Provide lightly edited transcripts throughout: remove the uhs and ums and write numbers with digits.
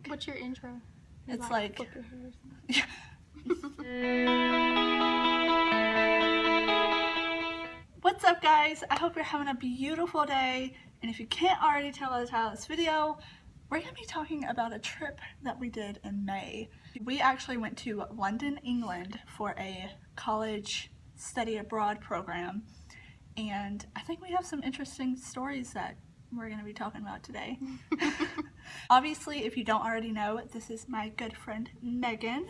What's your intro? It's like flip your hair or something? What's up, guys? I hope you're having a beautiful day, and if you can't already tell by the title of this video, we're going to be talking about a trip that we did in May. We actually went to London, England for a college study abroad program, and I think we have some interesting stories that we're going to be talking about today. Obviously, if you don't already know, this is my good friend Megan.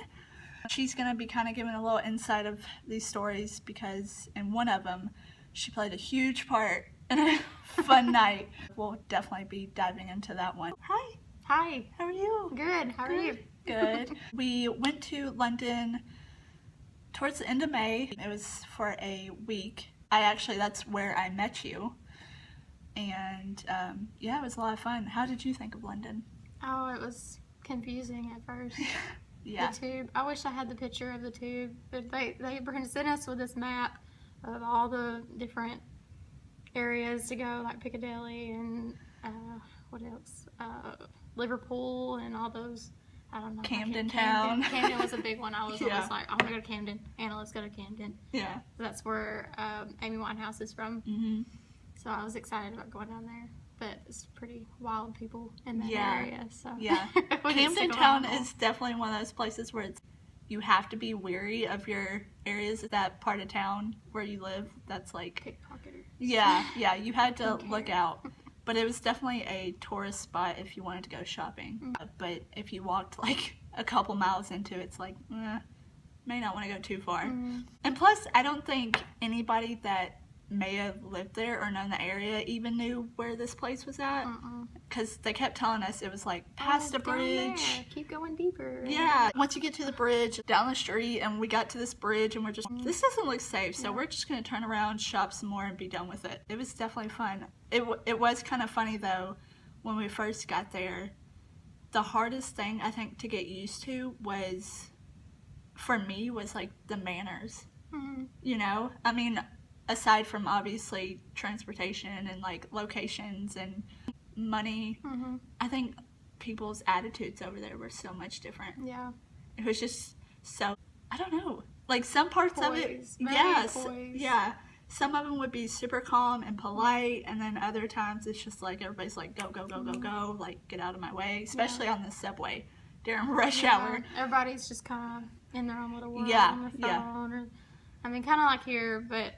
She's going to be kind of giving a little insight of these stories because in one of them, she played a huge part in a fun night. We'll definitely be diving into that one. Hi. Hi. How are you? Good. How are you? Good. We went to London towards the end of May. It was for a week. That's where I met you. And yeah, it was a lot of fun. How did you think of London? Oh, it was confusing at first. Yeah. The tube. I wish I had the picture of the tube. But they sent us with this map of all the different areas to go, like Piccadilly and what else? Liverpool and all those. I don't know. Camden Town. Camden was a big one. I was always like, I want to go to Camden. Anna, let's go to Camden. Yeah. That's where Amy Winehouse is from. Mm-hmm. So I was excited about going down there. But it's pretty wild people in that area. So yeah. Camden Town is definitely one of those places where you have to be wary of your areas of that part of town where you live. That's like pickpocketers. Yeah, you had to look out. But it was definitely a tourist spot if you wanted to go shopping. Mm-hmm. But if you walked like a couple miles into it, it's like, may not want to go too far. Mm-hmm. And plus, I don't think anybody that may have lived there or known the area even knew where this place was at. Because they kept telling us it was like past a bridge. There. Keep going deeper. Yeah. Once you get to the bridge, down the street, and we got to this bridge and we're just, this doesn't look safe, so we're just going to turn around, shop some more, and be done with it. It was definitely fun. It was kind of funny though, when we first got there. The hardest thing I think to get used to for me, was like the manners. Mm-hmm. You know? I mean, aside from obviously transportation and like locations and money, I think people's attitudes over there were so much different. Yeah. It was just so, I don't know, like some parts of it, yeah, some of them would be super calm and polite, and then other times it's just like everybody's like go, go, go, go, go, like get out of my way, especially on the subway during rush hour. Everybody's just kind of in their own little world on their phone. Or, I mean, kind of like here, but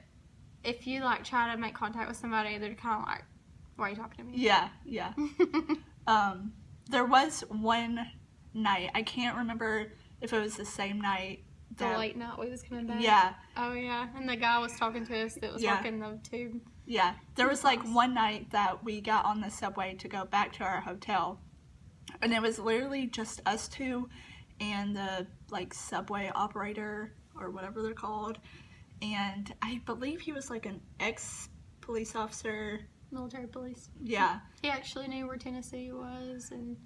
if you like try to make contact with somebody, they're kind of like, why are you talking to me? Yeah. There was one night, I can't remember if it was the same night. The late night we was coming back? Yeah. Oh, yeah. And the guy was talking to us that was working the tube. Yeah. There was like one night that we got on the subway to go back to our hotel. And it was literally just us two and the like subway operator or whatever they're called. And I believe he was like an ex-police officer. Military police. Yeah. He actually knew where Tennessee was and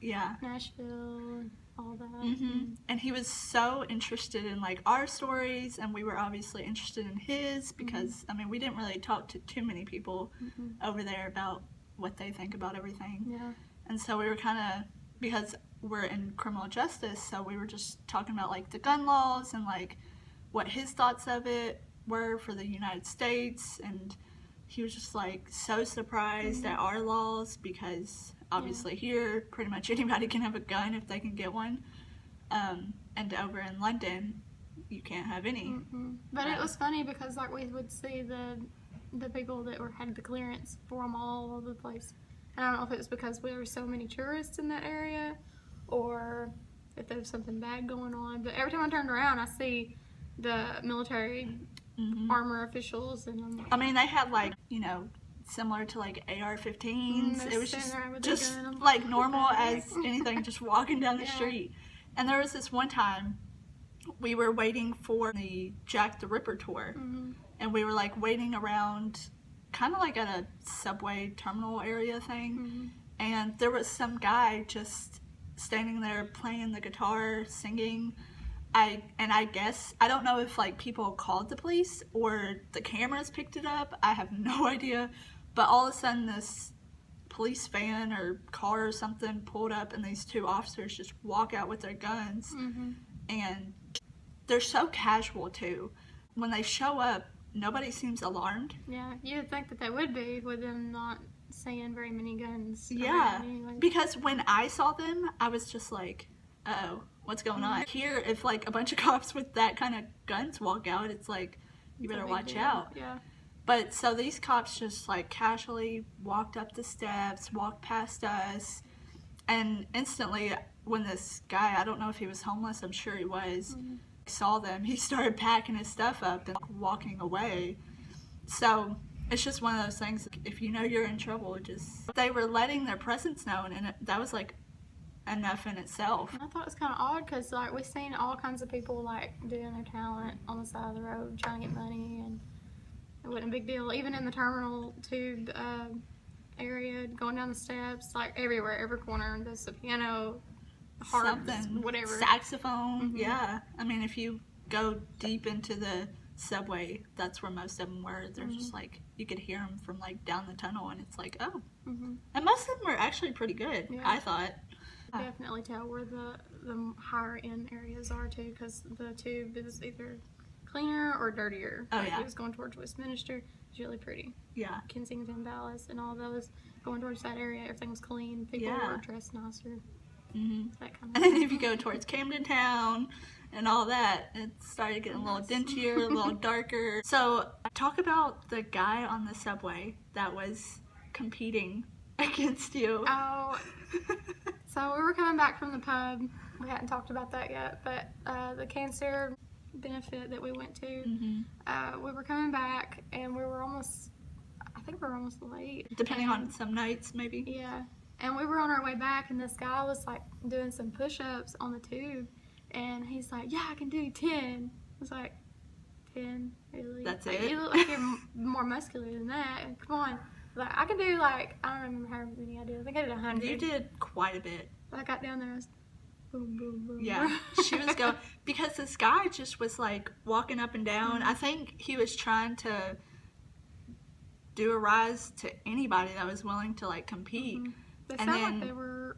Nashville and all that. Mm-hmm. And he was so interested in like our stories, and we were obviously interested in his because, I mean, we didn't really talk to too many people over there about what they think about everything. Yeah. And so we were kind of, because we're in criminal justice, so we were just talking about like the gun laws and like what his thoughts of it were for the United States, and he was just like so surprised at our laws because obviously here pretty much anybody can have a gun if they can get one, and over in London you can't have any. But it was funny because like we would see the people that had the clearance for them all over the place. And I don't know if it was because there were so many tourists in that area or if there was something bad going on, but every time I turned around I see the military armor officials, and I mean, they had like, you know, similar to like AR-15s. It was just like normal as anything, just walking down the street. And there was this one time we were waiting for the Jack the Ripper tour, and we were like waiting around kind of like at a subway terminal area thing, and there was some guy just standing there playing the guitar, singing. I guess, I don't know if like people called the police or the cameras picked it up. I have no idea. But all of a sudden this police van or car or something pulled up, and these two officers just walk out with their guns. And they're so casual too. When they show up, nobody seems alarmed. Yeah, you would think that they would be with them not seeing very many guns. Yeah, anyways. because when I saw them, I was just like, oh, what's going on? Here, if like a bunch of cops with that kind of guns walk out, it's like, you better watch out. Yeah. But so these cops just like casually walked up the steps, walked past us, and instantly when this guy, I don't know if he was homeless, I'm sure he was, saw them, he started packing his stuff up and walking away. So it's just one of those things, if you know you're in trouble, just, they were letting their presence known, and that was like enough in itself. I thought it was kind of odd because like we've seen all kinds of people like doing their talent on the side of the road trying to get money, and it wasn't a big deal. Even in the terminal tube area, going down the steps, like everywhere, every corner, there's a piano, harp, Something, whatever, saxophone. Yeah, I mean, if you go deep into the subway, that's where most of them were. They're just like, you could hear them from like down the tunnel, and it's like, oh. And most of them were actually pretty good, I thought. Definitely tell where the higher end areas are too, because the tube is either cleaner or dirtier. Oh, like yeah. It was going towards Westminster. It's really pretty. Yeah. Kensington Palace and all those going towards that area, everything was clean. People were dressed nicer. That kind of And then if you go towards Camden Town and all that, it started getting a little dingier, a little darker. So talk about the guy on the subway that was competing against you. Oh, so we were coming back from the pub. We hadn't talked about that yet, but the cancer benefit that we went to, we were coming back, and we were almost, I think we were almost late. Depending on some nights, maybe. Yeah. And we were on our way back, and this guy was like doing some push-ups on the tube, and he's like, yeah, I can do 10. I was like, 10? Really? That's like, it? You look like you're more muscular than that. Come on. Like, I can do like, I don't remember how many I did. I think I did 100. You did quite a bit. I got down there, I was boom, boom, boom. Yeah, she was going, because this guy just was like walking up and down. I think he was trying to do a rise to anybody that was willing to like compete. They And sound then- like they were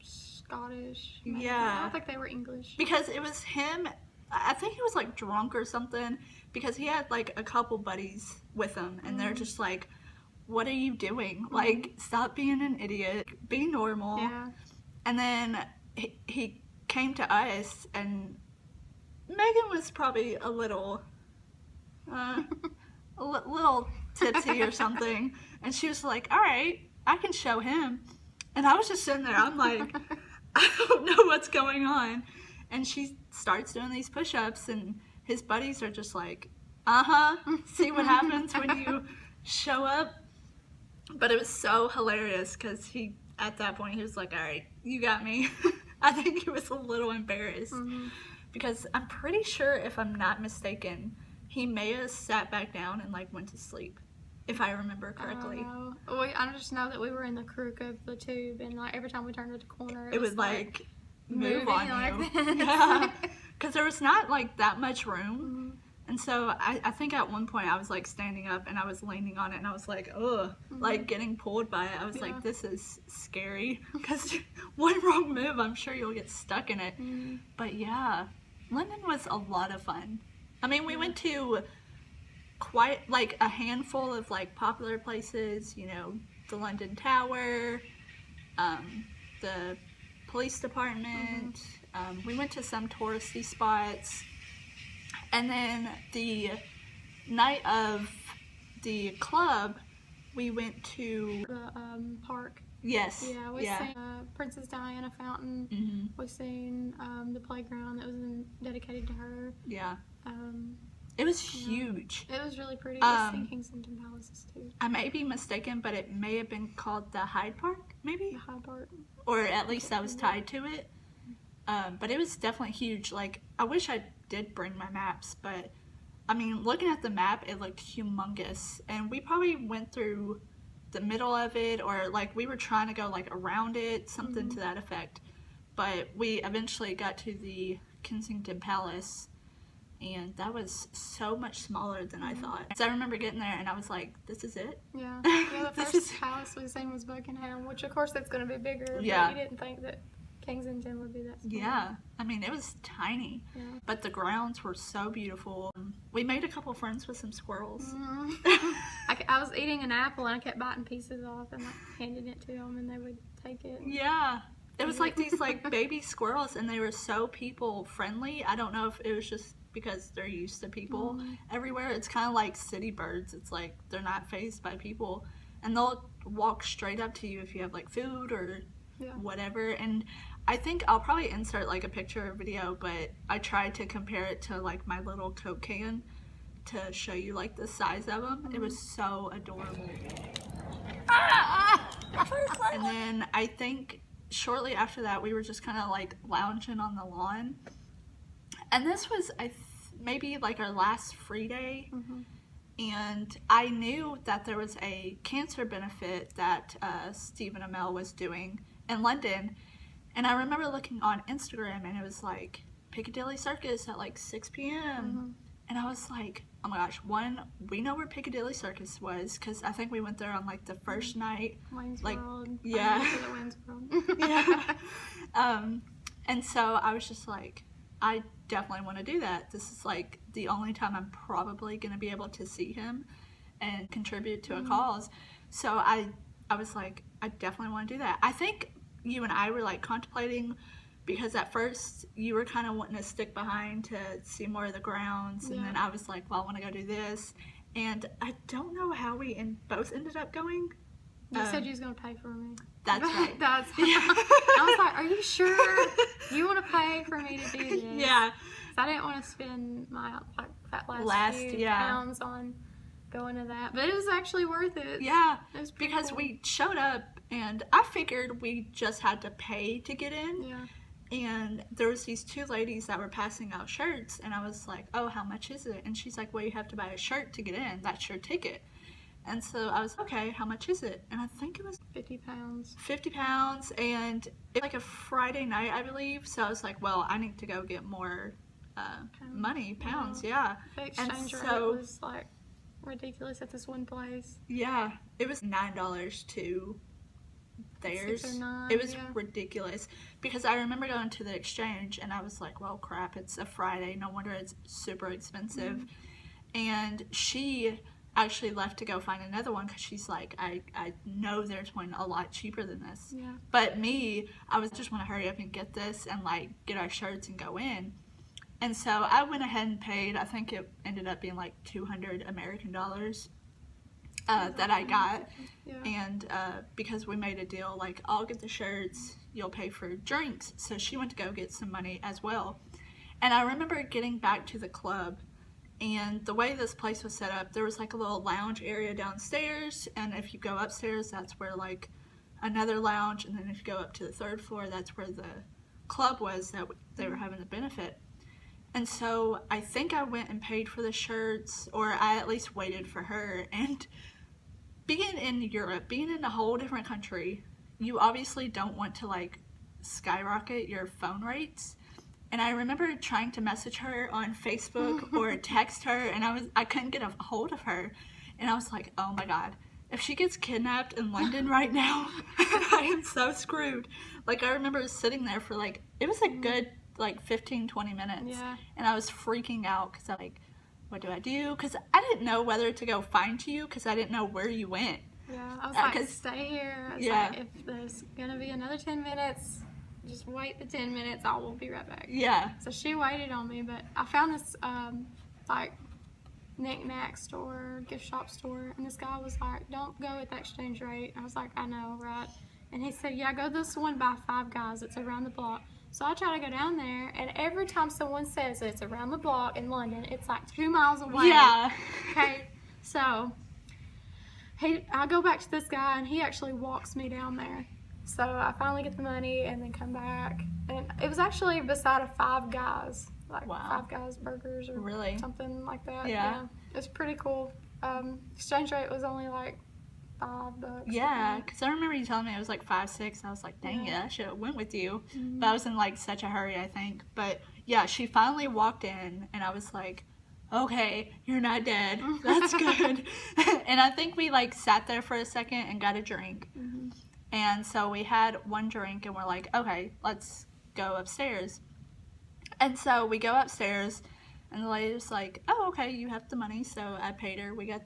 Scottish. Maybe. Yeah. I don't think they were English. Because it was him, I think he was like drunk or something, because he had like a couple buddies with him, and they're just like, what are you doing? Like, stop being an idiot, be normal. Yeah. And then he came to us, and Megan was probably a little little tipsy or something, and she was like, all right, I can show him. And I was just sitting there, I'm like, I don't know what's going on. And she starts doing these push-ups, and his buddies are just like, see what happens when you show up. But it was so hilarious, because he, at that point, he was like, all right, you got me. I think he was a little embarrassed, because I'm pretty sure, if I'm not mistaken, he may have sat back down and like went to sleep, if I remember correctly. I just know that we were in the crook of the tube, and like every time we turned at the corner, it would like move on like you. this. Yeah, because there was not like that much room. And so I think at one point I was like standing up, and I was leaning on it, and I was like, ugh, like getting pulled by it. I was like, this is scary, because one wrong move, I'm sure you'll get stuck in it. But yeah, London was a lot of fun. I mean, we went to quite like a handful of like popular places, you know, the London Tower, the police department. We went to some touristy spots. And then the night of the club, we went to the park. Yes. Yeah, we seen Princess Diana fountain. We seen the playground that was dedicated to her. Yeah. It was huge. It was really pretty. I've seen Kensington Palaces too. I may be mistaken, but it may have been called the Hyde Park, maybe? The Hyde Park. Or at least that was tied to it. But it was definitely huge. Like, I wish I did bring my maps, but I mean, looking at the map, it looked humongous. And we probably went through the middle of it, or like we were trying to go like around it, something to that effect. But we eventually got to the Kensington Palace, and that was so much smaller than I thought. So I remember getting there and I was like, this is it? Yeah. Yeah, the first house we seen was Buckingham, which of course it's going to be bigger, Yeah. but you didn't think that Kensington would be that small. Yeah, I mean, it was tiny, Yeah. but the grounds were so beautiful. We made a couple friends with some squirrels. Mhm. I was eating an apple and I kept biting pieces off and like handing it to them and they would take it. Yeah, it was like these like baby squirrels, and they were so people friendly. I don't know if it was just because they're used to people everywhere. It's kind of like city birds. It's like they're not fazed by people, and they'll walk straight up to you if you have like food or whatever. And I think I'll probably insert like a picture or video, but I tried to compare it to like my little Coke can to show you like the size of them. It was so adorable. And then I think shortly after that we were just kind of like lounging on the lawn, and this was maybe like our last free day. And I knew that there was a cancer benefit that Stephen Amell was doing in London, and I remember looking on Instagram and it was like Piccadilly Circus at like 6 p.m. And I was like, oh my gosh, one, we know where Piccadilly Circus was because I think we went there on like the first night. Wayne's like, World. Yeah. Wayne's World. Yeah. And so I was just like, I definitely want to do that. This is like the only time I'm probably going to be able to see him and contribute to a cause. So I was like, I definitely want to do that. I think you and I were like contemplating, because at first you were kind of wanting to stick behind to see more of the grounds, and then I was like, well, I want to go do this. And I don't know how we both ended up going. You said you was going to pay for me. That's right. I was like, are you sure you want to pay for me to do this? Yeah. So I didn't want to spend my like that last few pounds on going to that. But it was actually worth it. Yeah. It was because cool. we showed up and I figured we just had to pay to get in. Yeah. And there was these two ladies that were passing out shirts, and I was like, oh, how much is it? And she's like, well, you have to buy a shirt to get in. That's your ticket. And so I was, okay, how much is it? And I think it was 50 pounds. 50 pounds, and it's like a Friday night, I believe. So I was like, well, I need to go get more pounds, yeah. The exchange rate was like ridiculous at this one place. Yeah, it was $9 to theirs. 6 or 9, it was ridiculous, because I remember going to the exchange and I was like, well, crap, it's a Friday, no wonder it's super expensive. And she actually left to go find another one because she's like, I know there's one a lot cheaper than this. But me, I was just want to hurry up and get this and like get our shirts and go in. And so I went ahead and paid. I think it ended up being like $200 American dollars that I got. And because we made a deal, like, I'll get the shirts, you'll pay for drinks. So she went to go get some money as well. And I remember getting back to the club, and the way this place was set up, there was like a little lounge area downstairs, and if you go upstairs, that's where like another lounge, and then if you go up to the third floor, that's where the club was that they were having the benefit. And so I think I went and paid for the shirts, or I at least waited for her. And being in Europe, being in a whole different country, you obviously don't want to like skyrocket your phone rates. And I remember trying to message her on Facebook or text her, and I couldn't get a hold of her. And I was like, oh my God, if she gets kidnapped in London right now, I am so screwed. Like, I remember sitting there for like, it was a good like 15-20 minutes. And I was freaking out because I'm like, what do I do? Because I didn't know whether to go find you, because I didn't know where you went. I was like, stay here. I was like, if there's going to be another 10 minutes, just wait the 10 minutes, I will be right back. So she waited on me, but I found this like knick-knack store, gift shop store, and this guy was like, don't go at the exchange rate. I was like, I know, right? And he said, yeah, go this one by Five Guys, it's around the block. So I try to go down there, and every time someone says it's around the block in London, it's like 2 miles away. Okay, so I go back to this guy, and he actually walks me down there. So I finally get the money and then come back. And it was actually beside a Five Guys. Like Five Guys burgers or something like that. Yeah. It was pretty cool. Exchange rate was only like $5. Yeah, because I remember you telling me it was like $5, $6. I was like, dang it, I should have went with you. But I was in like such a hurry, I think. But yeah, she finally walked in, and I was like, okay, you're not dead. That's good. And I think we, like, sat there for a second and got a drink. Mm-hmm. And so we had one drink, and we're like, okay, let's go upstairs. And so we go upstairs, and the lady was like, oh, okay, you have the money. So I paid her. We got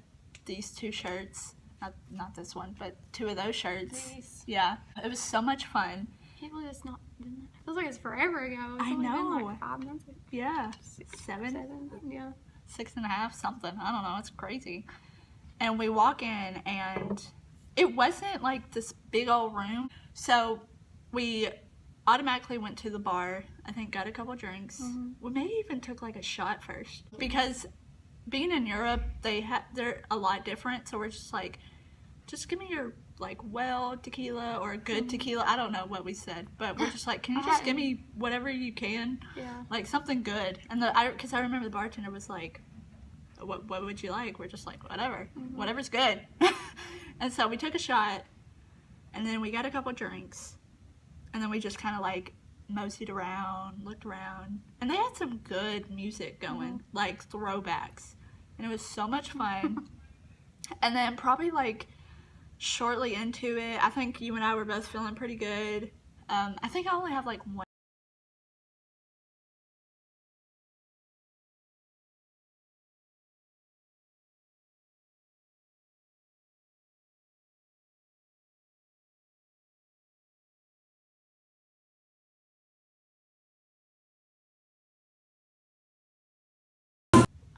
these 2 shirts. Not this one, but 2 of those shirts. Nice. Yeah. It was so much fun. I can't believe it's not. It feels like it's forever ago. It's I only know. been like 5 months. Yeah. 7. 7? Yeah. 6.5, something. I don't know. It's crazy. And we walk in, and it wasn't like this big old room. So we automatically went to the bar. I think got a couple drinks. Mm-hmm. We maybe even took like a shot first, because being in Europe, they're a lot different. So we're just like, just give me your like well tequila or a good tequila. I don't know what we said, but we're just like, can you just give me whatever you can? Yeah. Like something good. And because I remember the bartender was like, what would you like? We're just like, whatever. Whatever's good. And so we took a shot, and then we got a couple drinks, and then we just kind of like moseyed around, looked around, and they had some good music going, like throwbacks, and it was so much fun. And then probably like shortly into it, I think you and I were both feeling pretty good. I think I only have like one.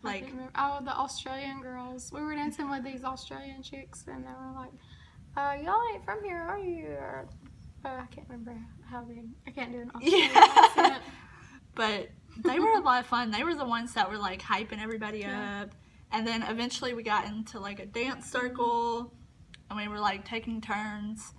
Like, oh, the Australian girls. We were dancing with these Australian chicks, and they were like, y'all ain't from here, are you? Or, I can't remember how they. I can't do an Australian accent. But they were a lot of fun. They were the ones that were like hyping everybody up. And then eventually we got into like a dance circle, and we were like taking turns.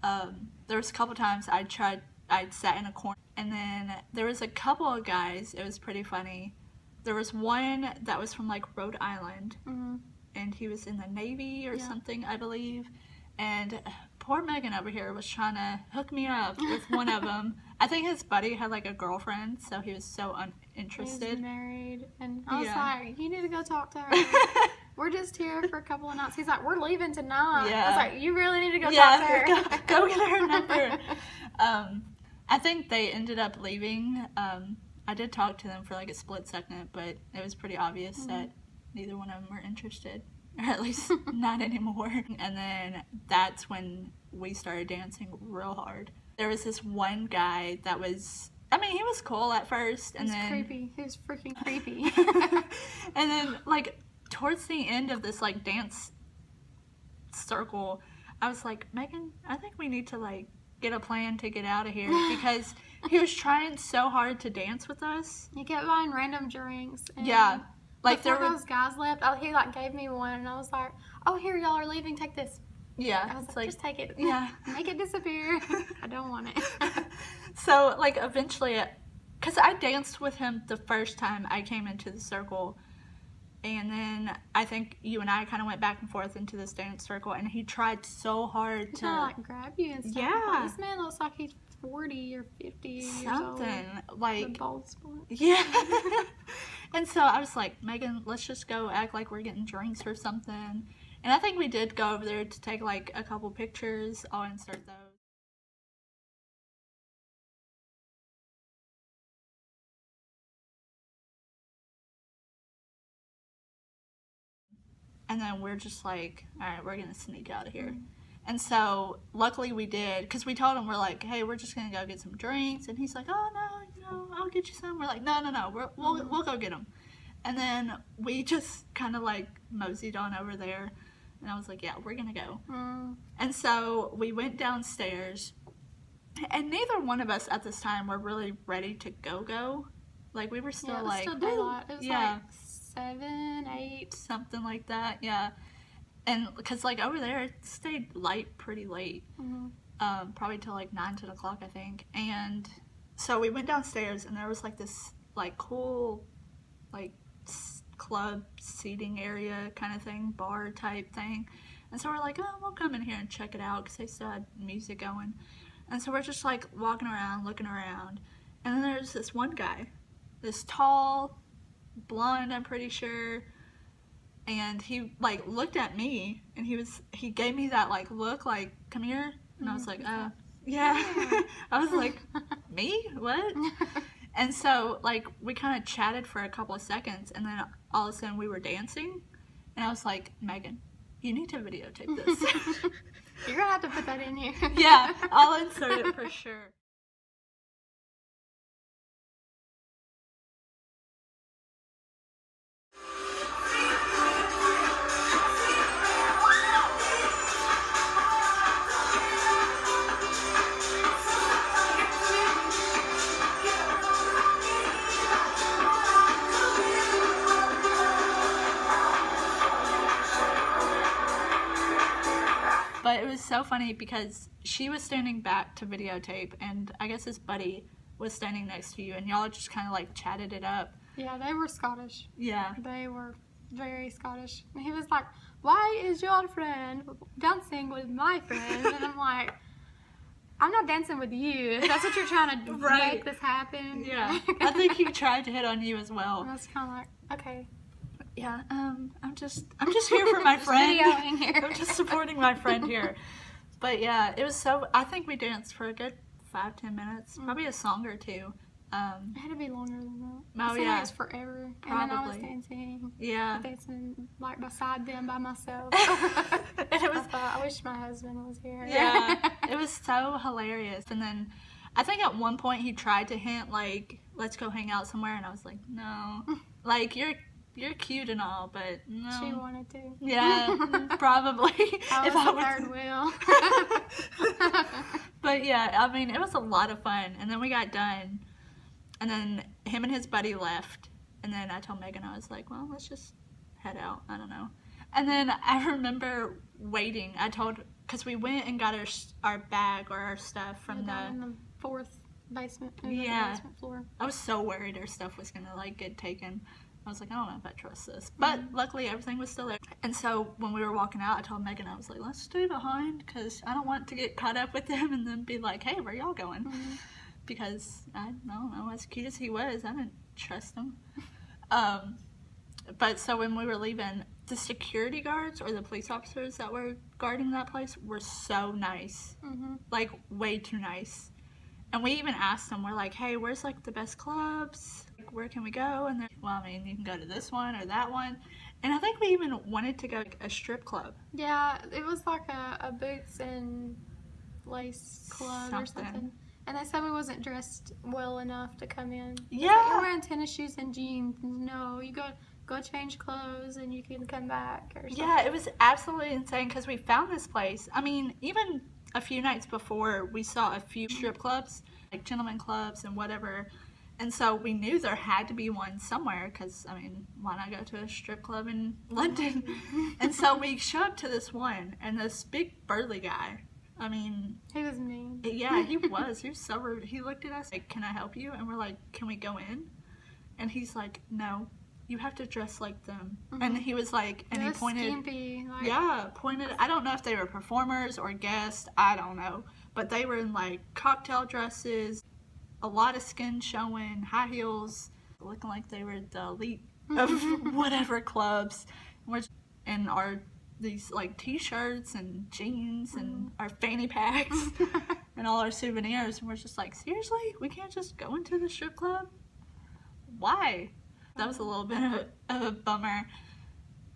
There was a couple times I'd sat in a corner, and then there was a couple of guys. It was pretty funny. There was one that was from like Rhode Island, and he was in the Navy or something, I believe. And poor Megan over here was trying to hook me up with one of them. I think his buddy had like a girlfriend, so he was so uninterested. He was married, and I was like, you need to go talk to her. We're just here for a couple of nights. He's like, we're leaving tonight. I was like, you really need to go talk to her. Go get her number. I think they ended up leaving. I did talk to them for like a split second, but it was pretty obvious that neither one of them were interested, or at least not anymore. And then that's when we started dancing real hard. There was this one guy that was, I mean, he was cool at first, and then creepy. He was freaking creepy. And then like towards the end of this like dance circle, I was like, Megan, I think we need to like get a plan to get out of here, because he was trying so hard to dance with us. He kept buying random drinks. And like before those guys left, he like gave me one, and I was like, oh, here, y'all are leaving, take this. I was like, just take it. Make it disappear. I don't want it. So like eventually, because I danced with him the first time I came into the circle, and then I think you and I kind of went back and forth into this dance circle, and he tried so hard to like grab you and stuff. Like, this man looks like he's 40 or 50 years old. Like the bald spot. And so I was like, Megan, let's just go act like we're getting drinks or something. And I think we did go over there to take like a couple pictures. I'll insert those. And then we're just like, all right, we're gonna sneak out of here. And so luckily we did, because we told him, we're like, hey, we're just gonna go get some drinks. And he's like, oh no, I'll get you some. We're like, no, we'll go get them. And then we just kind of like moseyed on over there, and I was like, yeah, we're gonna go. And so we went downstairs, and neither one of us at this time were really ready to go. Like we were still it was like, still daylight. It was like 7, 8, something like that. And because like over there it stayed light pretty late, probably till like 9, 10 o'clock, I think. And so we went downstairs, and there was like this like cool like club seating area kind of thing, bar type thing. And so we're like, oh, we'll come in here and check it out, because they still had music going. And so we're just like walking around, looking around, and then there's this one guy, this tall, blonde, I'm pretty sure. And he like looked at me, and he gave me that like look, like, come here. And I was like, yeah. I was like, me? What? And so like we kind of chatted for a couple of seconds, and then all of a sudden we were dancing, and I was like, Megan, you need to videotape this. You're gonna have to put that in here. Yeah, I'll insert it for sure. But it was so funny because she was standing back to videotape, and I guess his buddy was standing next to you, and y'all just kind of like chatted it up. Yeah, they were Scottish. Yeah. They were very Scottish. And he was like, why is your friend dancing with my friend? And I'm like, I'm not dancing with you. If that's what you're trying to make this happen. Yeah. I think he tried to hit on you as well. And I was kind of like, okay. Yeah, I'm just here for my friend. Videoing here. I'm just supporting my friend here. But yeah, it was so, I think we danced for a good 5-10 minutes, probably a song or two. It had to be longer than that. Oh, It yeah. was forever. Probably. And then I was dancing. Yeah. Dancing like beside them by myself. And it was, I wish my husband was here. yeah, it was so hilarious. And then I think at one point he tried to hint like, let's go hang out somewhere, and I was like, no. Like, you're cute and all, but no. She wanted to. Yeah, probably. I was the third wheel. But yeah, I mean, it was a lot of fun. And then we got done, and then him and his buddy left. And then I told Megan, I was like, well, let's just head out. I don't know. And then I remember waiting. I told, because we went and got our bag or our stuff from in the fourth basement. Yeah. The basement floor. I was so worried our stuff was going to like get taken. I was like, I don't know if I trust this. But luckily, everything was still there. And so when we were walking out, I told Megan, I was like, let's stay behind because I don't want to get caught up with them and then be like, hey, where y'all going? Because I don't know, as cute as he was, I didn't trust him. But so when we were leaving, the security guards or the police officers that were guarding that place were so nice. Like, way too nice. And we even asked them, we're like, hey, where's like the best clubs? Like, where can we go? And they're like, well, I mean, you can go to this one or that one. And I think we even wanted to go to a strip club. Yeah, it was like a boots and lace club or something. And they said we wasn't dressed well enough to come in. Yeah. Like, you're wearing tennis shoes and jeans. No, you go change clothes and you can come back or something. Yeah, it was absolutely insane because we found this place. I mean, even a few nights before, we saw a few strip clubs, like gentleman clubs and whatever. And so we knew there had to be one somewhere because, I mean, why not go to a strip club in London? And so we show up to this one, and this big burly guy, I mean... He was mean. Yeah, he was. He was so rude. He looked at us like, can I help you? And we're like, can we go in? And he's like, no, you have to dress like them. And he was like, and he pointed... Skimpy, like... Yeah, pointed... I don't know if they were performers or guests. I don't know. But they were in, like, cocktail dresses, a lot of skin showing, high heels, looking like they were the elite of whatever clubs. We're in these like t-shirts and jeans and our fanny packs and all our souvenirs, and we're just like, seriously, we can't just go into the strip club? Why? That was a little bit of a bummer.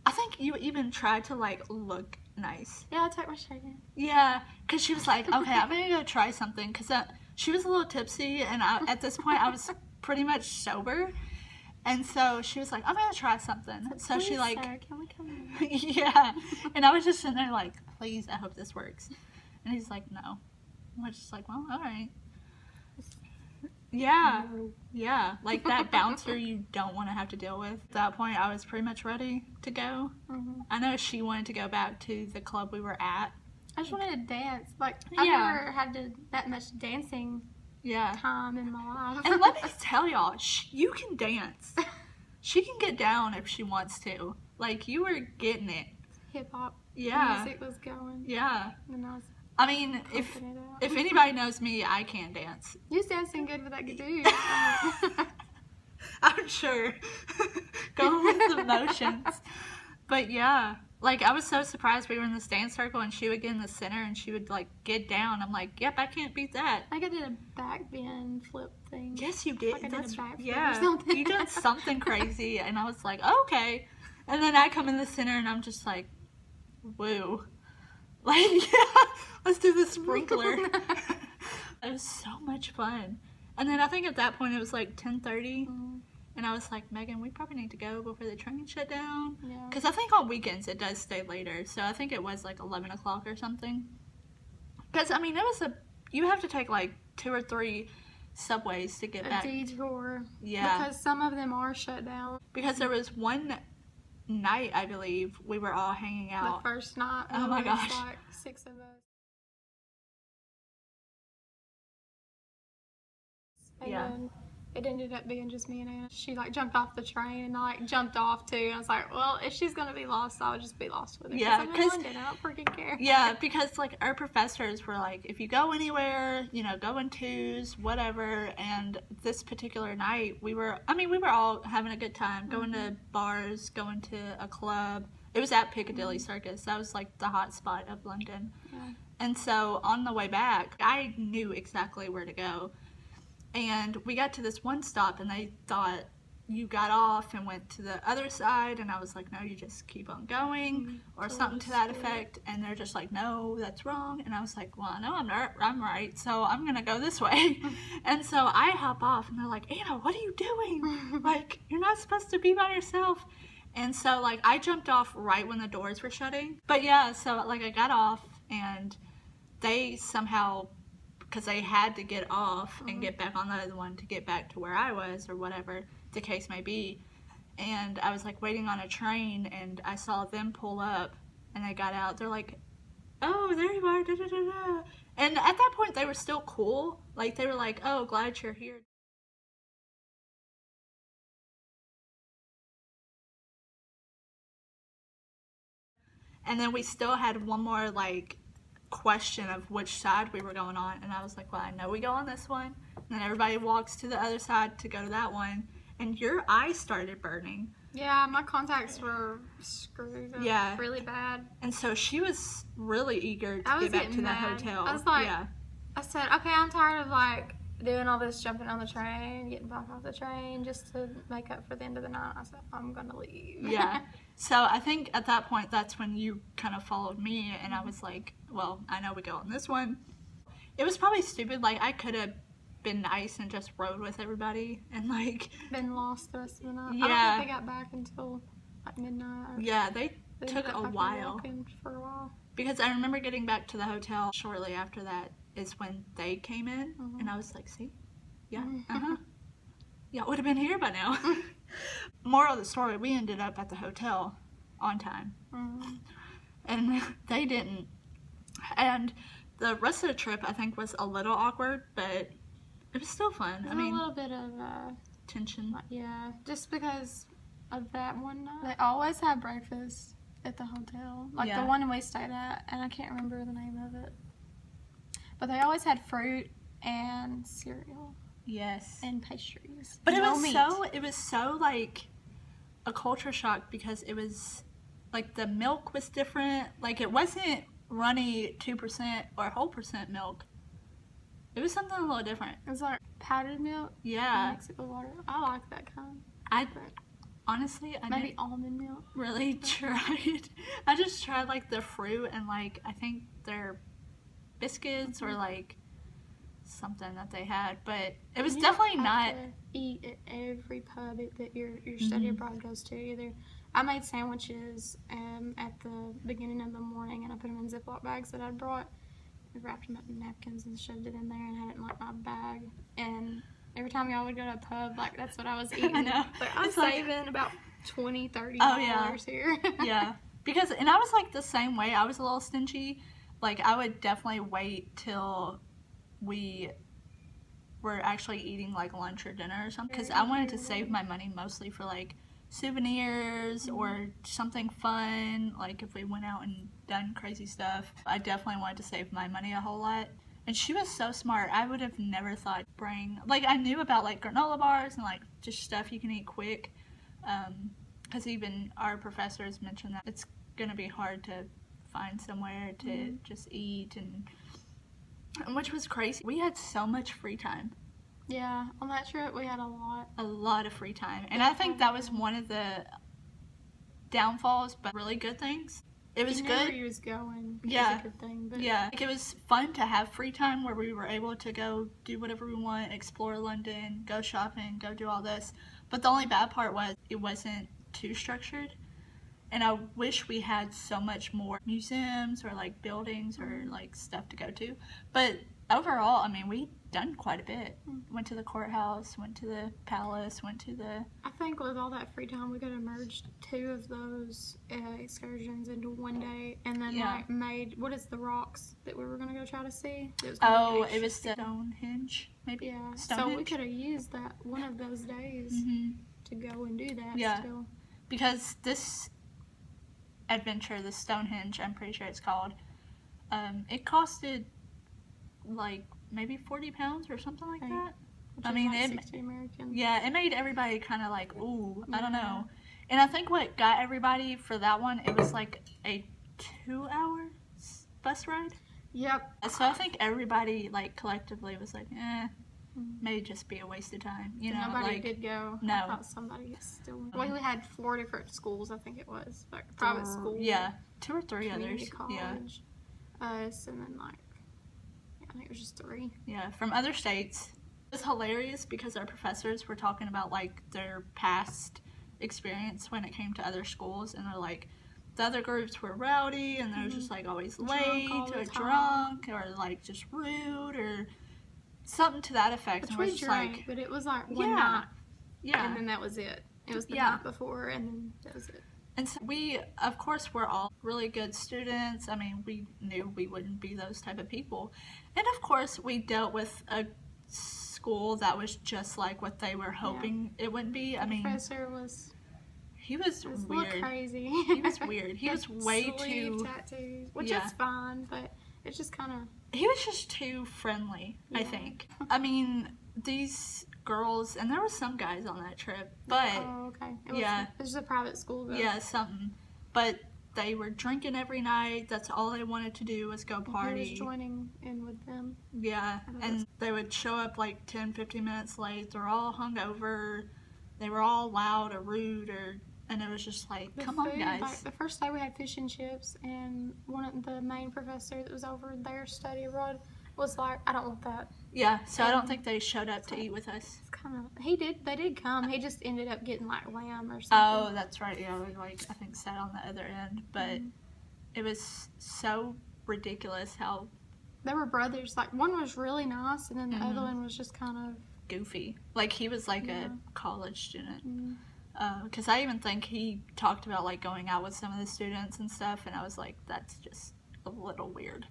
I think you even tried to like look nice. Yeah, I took my shirt in. Yeah, because she was like, okay, I'm gonna go try something, because she was a little tipsy, and at this point I was pretty much sober. And so she was like, I'm going to try something. So she like, sir, can we come in? Yeah. And I was just sitting there like, please, I hope this works. And he's like, no. And we're just like, well, all right. Yeah. No. Yeah. Like that bouncer you don't want to have to deal with. At that point, I was pretty much ready to go. I know she wanted to go back to the club we were at. I just wanted to dance. Like, I've never had that much dancing time in my life. And let me tell y'all, you can dance. She can get down if she wants to. Like, you were getting it. Hip hop. Yeah. Music was going. Yeah. And I was I mean, if anybody knows me, I can dance. You was dancing good with that dude. I sure. Going with the motions. But yeah, like I was so surprised. We were in the stand circle and she would get in the center and she would like get down. I'm like, yep, I can't beat that. I think I did a back bend flip thing. Yes, you did. Like I did a back flip yeah, or something. You did something crazy, and I was like, okay. And then I come in the center and I'm just like, woo. Like, yeah, let's do the sprinkler. It was so much fun. And then I think at that point it was like 10:30. And I was like, Megan, we probably need to go before the train shut down. Yeah. Because I think on weekends it does stay later. So I think it was like 11 o'clock or something. Because, I mean, you have to take like 2 or 3 subways to get back. A detour. Yeah. Because some of them are shut down. Because there was one night, I believe, we were all hanging out. The first night. Oh my gosh. Like 6 of us. And Yeah. then it ended up being just me and Anna. She like jumped off the train and I like jumped off too. And I was like, well, if she's gonna be lost, I'll just be lost with her. Yeah, I'm in London. I don't freaking care. Yeah, because like our professors were like, if you go anywhere, you know, go in twos, whatever. And this particular night, we were all having a good time, going to bars, going to a club. It was at Piccadilly Circus. That was like the hot spot of London. Yeah. And so on the way back, I knew exactly where to go. And we got to this one stop and they thought you got off and went to the other side, and I was like, no, you just keep on going, or something to that effect. And they're just like, no, that's wrong. And I was like, well, I know I'm right, so I'm gonna go this way. And so I hop off and they're like, Anna, what are you doing? Like, you're not supposed to be by yourself. And so like I jumped off right when the doors were shutting. But yeah, so like I got off and they somehow, because they had to get off and get back on the other one to get back to where I was, or whatever the case may be. And I was like waiting on a train and I saw them pull up and they got out. They're like, oh, there you are, da da da da. And at that point they were still cool. Like they were like, oh, glad you're here. And then we still had one more like question of which side we were going on, and I was like, well, I know we go on this one. And then everybody walks to the other side to go to that one, and your eye started burning. Yeah, my contacts were screwed up really bad. And so she was really eager to get back to the hotel. I was like, I said, okay, I'm tired of like doing all this jumping on the train, getting back off the train just to make up for the end of the night. I said, I'm gonna leave. Yeah. So I think at that point, that's when you kind of followed me, and I was like, well, I know we go on this one. It was probably stupid. Like, I could have been nice and just rode with everybody and like been lost the rest of the night. Yeah. I don't think they got back until like midnight. Yeah, they took a while. For a while. Because I remember getting back to the hotel shortly after that is when they came in, and I was like, see? Yeah, yeah, would have been here by now. Moral of the story, we ended up at the hotel on time. And they didn't. And the rest of the trip, I think, was a little awkward, but it was still fun. There's a little bit of tension. Yeah, just because of that one night. They always have breakfast at the hotel. Like the one we stayed at, and I can't remember the name of it. But they always had fruit and cereal. Yes. And pastries. But it was so like a culture shock, because it was like the milk was different. Like it wasn't runny 2% or whole percent milk. It was something a little different. It was like powdered milk. Yeah. Mixed with water. I like that kind. Honestly, I maybe almond milk. Really tried. I just tried like the fruit and like I think their biscuits or like something that they had, but it was definitely not. Eat at every pub that your study abroad goes to either. I made sandwiches at the beginning of the morning, and I put them in Ziploc bags that I'd brought. I wrapped them up in napkins and shoved it in there and had it in like my bag. And every time y'all would go to a pub, like that's what I was eating. I know. But I was saving about $20, $30 here. Yeah. Because, and I was like the same way. I was a little stingy. Like I would definitely wait till we were actually eating like lunch or dinner or something, because I wanted to save my money mostly for like souvenirs or something fun, like if we went out and done crazy stuff. I definitely wanted to save my money a whole lot, And she was so smart. I would have never thought bring, like, I knew about, like, granola bars and, like, just stuff you can eat quick. Because even our professors mentioned that it's going to be hard to find somewhere to just eat, and which was crazy. We had so much free time. Yeah, on that trip we had a lot of free time, and I think that was one of the downfalls, but really good things. It was good. Where he was going. Yeah, was a good thing. But yeah, like, it was fun to have free time where we were able to go do whatever we want, explore London, go shopping, go do all this. But the only bad part was it wasn't too structured. And I wish we had so much more museums or, like, buildings or, like, stuff to go to. But overall, I mean, we done quite a bit. Went to the courthouse, went to the palace, went to the... I think with all that free time, we could have merged 2 of those excursions into one day, and then like made, what is the rocks that we were going to go try to see? It was Stonehenge, maybe? Yeah, Stonehenge? So we could have used that one of those days to go and do that still. Because this adventure, the Stonehenge, I'm pretty sure it's called, it costed like maybe 40 pounds or something like that. I mean, like 60 American. Yeah, it made everybody kind of like, ooh, I don't know. And I think what got everybody for that one, it was like a 2-hour bus ride. Yep. So I think everybody, like, collectively was like, may just be a waste of time, you know. Nobody did go. No. I thought somebody still went. We had 4 different schools, I think it was, like private school. Yeah, 2 or 3 others. College, us, and then like, I think it was just 3. Yeah, from other states. It was hilarious because our professors were talking about, like, their past experience when it came to other schools, and they're like, the other groups were rowdy, and they're just, like, always late or drunk or, like, just rude or something to that effect. Which we drank, but it was like one night. Yeah. And then that was it. It was the night before, and then that was it. And so we, of course, were all really good students. I mean, we knew we wouldn't be those type of people. And, of course, we dealt with a school that was just like what they were hoping it wouldn't be. I mean, professor was... He was weird. Crazy. He was weird. He was way too... tattoos, which is fine, but it's just kind of... He was just too friendly, I think. I mean, these girls, and there were some guys on that trip, but... Oh, okay. It was a private school, though. Yeah, something. But they were drinking every night. That's all they wanted to do was go party. He was joining in with them. Yeah, and they would show up like 10, 15 minutes late. They're all hungover. They were all loud or rude, and it was just like, come on, guys. Like, the first day we had fish and chips, and one of the main professor that was over there study abroad was like, I don't want that. Yeah, so I don't think they showed up to eat with us. It's kind of, they did come. He just ended up getting like lamb or something. Oh, that's right. Yeah, we like, I think sat on the other end, but it was so ridiculous how they were brothers. Like, one was really nice, and then the other one was just kind of goofy. Like, he was like a college student. Because I even think he talked about like going out with some of the students and stuff, and I was like, that's just a little weird.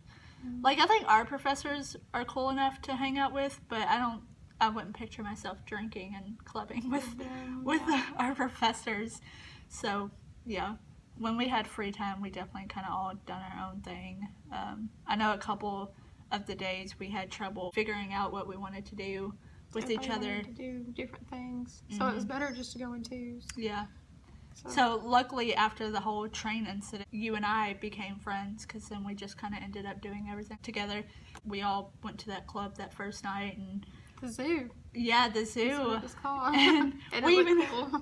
Like, I think our professors are cool enough to hang out with, but I wouldn't picture myself drinking and clubbing with our professors. So yeah, when we had free time, we definitely kind of all done our own thing. I know a couple of the days we had trouble figuring out what we wanted to do with each other. To do different things, so it was better just to go in twos. Yeah. So luckily, after the whole train incident, you and I became friends, because then we just kind of ended up doing everything together. We all went to that club that first night, and the zoo. Yeah, the zoo. That's what it was called. And we even cool.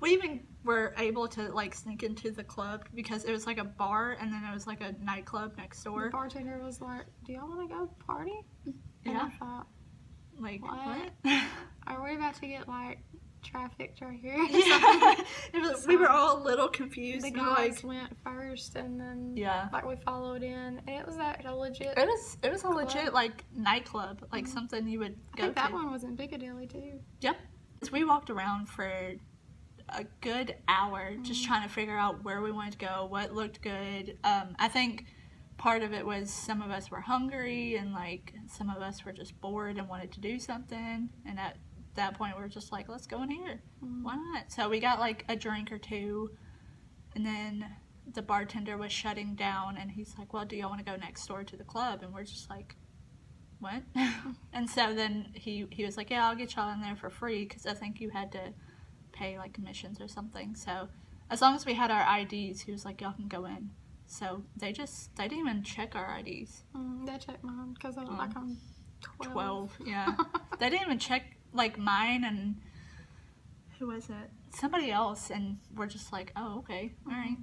we even were able to like sneak into the club, because it was like a bar, and then it was like a nightclub next door. The bartender was like, "Do y'all want to go party?" And yeah. I thought, like, what? Are we about to get like trafficked right here? Yeah. We were all a little confused. The guys went first, and then like we followed in, and it was a legit. It was a legit like nightclub, like something you would go to. That one was in Piccadilly too. Yep. So we walked around for a good hour just trying to figure out where we wanted to go, what looked good. I think part of it was some of us were hungry, and like some of us were just bored and wanted to do something, and at that point we were just like, let's go in here. Why not? So we got like a drink or two, and then the bartender was shutting down, and he's like, well, do y'all want to go next door to the club? And we're just like, what? And so then he was like, yeah, I'll get y'all in there for free, because I think you had to pay like commissions or something. So as long as we had our IDs, he was like, y'all can go in. So they didn't even check our IDs. They checked mine because I look like I'm 12, yeah. They didn't even check like mine and who was it? Somebody else, and we're just like, oh, okay, all right.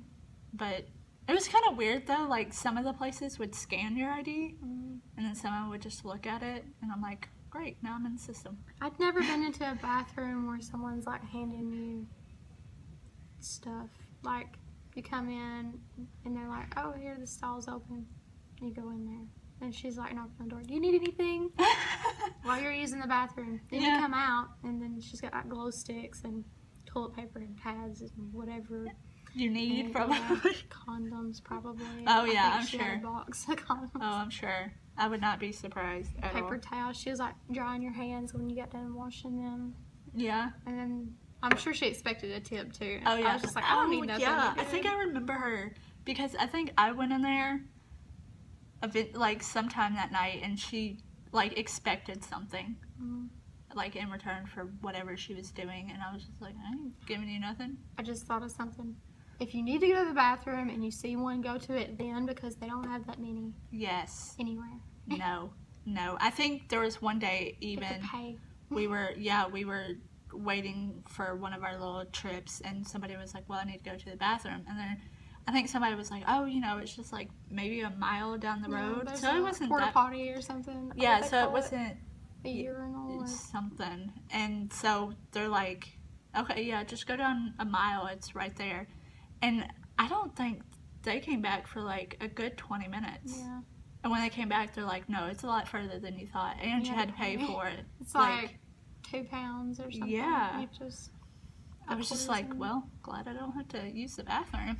But it was kind of weird though. Like some of the places would scan your ID, and then someone would just look at it, and I'm like, great, now I'm in the system. I'd never been into a bathroom where someone's like handing you stuff. Like you come in and they're like, oh, here the stall's open. And you go in there. And she's like knocking on the door. Do you need anything? While you're using the bathroom. Then you come out and then she's got like glow sticks and toilet paper and pads and whatever you need, and, probably. Condoms probably. Oh yeah, I'm she sure. had a box of condoms. Oh, I'm sure. I would not be surprised at all. Paper towels. She was like drying your hands when you got done washing them. Yeah. And then I'm sure she expected a tip too. Oh yeah. I was just like, I don't need nothing. Yeah, I think I remember her because I think I went in there a bit like sometime that night, and she like expected something like in return for whatever she was doing, and I was just like, I ain't giving you nothing. I just thought of something. If you need to go to the bathroom and you see one, go to it then, because they don't have that many. Yes. Anywhere. No. I think there was one day even we were waiting for one of our little trips, and somebody was like, well, I need to go to the bathroom, and then I think somebody was like, oh, it's just like maybe a mile down the road. So it wasn't porta that potty or something. Yeah, so it wasn't a urinal or something. And so they're like, okay, yeah, just go down a mile. It's right there. And I don't think they came back for like a good 20 minutes. Yeah. And when they came back, they're like, no, it's a lot further than you thought, and you had to pay for it. It's like £2 or something. Yeah. I was just like, well, glad I don't have to use the bathroom.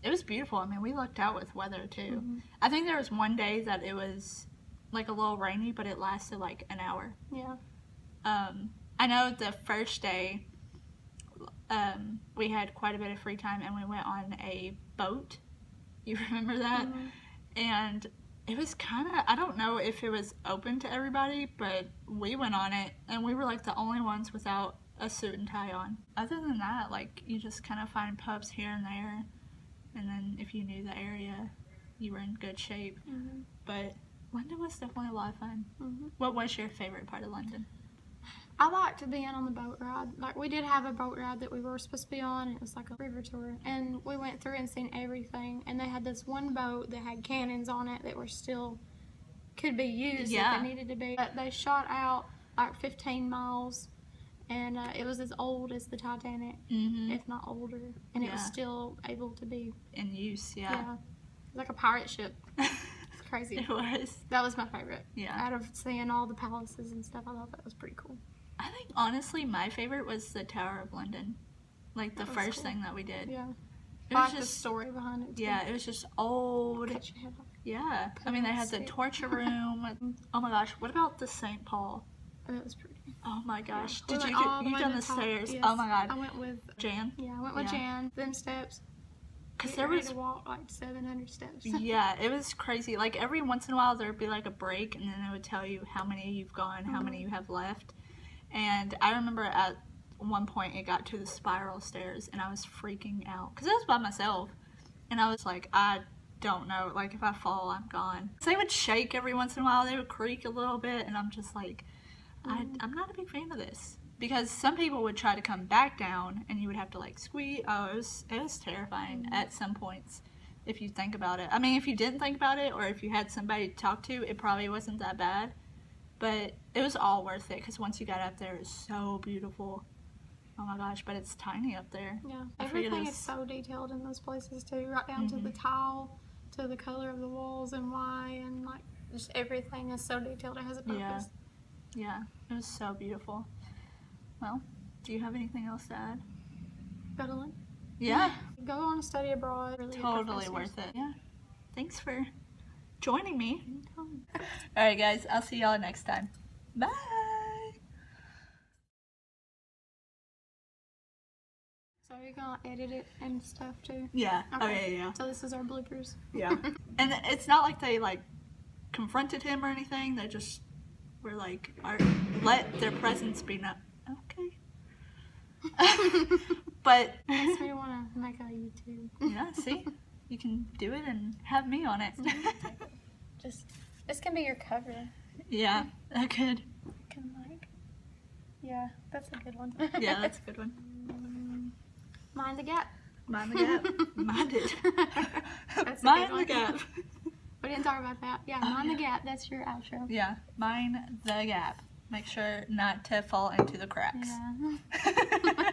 It was beautiful. I mean, we lucked out with weather too. I think there was one day that it was like a little rainy, but it lasted like an hour. Yeah. I know the first day we had quite a bit of free time, and we went on a boat. You remember that? And it was kind of, I don't know if it was open to everybody, but we went on it, and we were like the only ones without a suit and tie on. Other than that, like, you just kind of find pubs here and there, and then if you knew the area, you were in good shape. But London was definitely a lot of fun. What was your favorite part of London? I liked being on the boat ride. Like, we did have a boat ride that we were supposed to be on, and it was like a river tour, and we went through and seen everything, and they had this one boat that had cannons on it that were still could be used if they needed to be. But they shot out like 15 miles, and it was as old as the Titanic, if not older, and it was still able to be in use. Like a pirate ship. It's crazy. It was. That was my favorite. Yeah. Out of seeing all the palaces and stuff, I thought that was pretty cool. I think honestly my favorite was the Tower of London, like the first thing that we did. Yeah. It was just the story behind it too. Yeah, it was just old. Cut your head off. Yeah, I mean they had the torture room. Oh my gosh, what about the St. Paul? That was pretty. Oh my gosh, Yeah. did you done the stairs? Yes. Oh my god. I went with Jan. Yeah, I went with Jan. Them steps. Because there was to walk like 700 steps. Yeah, it was crazy. Like every once in a while there'd be like a break, and then it would tell you how many you've gone, how many you have left. And I remember at one point it got to the spiral stairs, and I was freaking out because I was by myself, and I was like, I don't know, like if I fall, I'm gone. So they would shake every once in a while, they would creak a little bit, and I'm just like, I'm not a big fan of this. Because some people would try to come back down, and you would have to like squeeze. Oh, it was terrifying at some points if you think about it. I mean, if you didn't think about it, or if you had somebody to talk to, it probably wasn't that bad. But it was all worth it, because once you got up there, it was so beautiful. Oh my gosh, but it's tiny up there. Yeah, everything is so detailed in those places too, right down to the tile, to the color of the walls and why, and like just everything is so detailed. It has a purpose. Yeah, it was so beautiful. Well, do you have anything else to add? Go to London. Yeah. Go on a study abroad. Really totally worth it. Yeah. Thanks for joining me. Alright guys, I'll see y'all next time. Bye! So you're gonna edit it and stuff too? Yeah. Okay. Oh yeah. So this is our bloopers. Yeah. And it's not like they like confronted him or anything. They just were like, let their presence be known. Okay. But Makes me want to make a YouTube. yeah, see, you can do it and have me on it. Just this can be your cover. Yeah, that could. Can like, yeah, that's a good one. Yeah, that's a good one. Mind the gap. Mind the gap. Mind it. That's a Mind good the one. gap. We didn't talk about that. Yeah, mind the gap. That's your outro. Yeah, mind the gap. Make sure not to fall into the cracks. Yeah.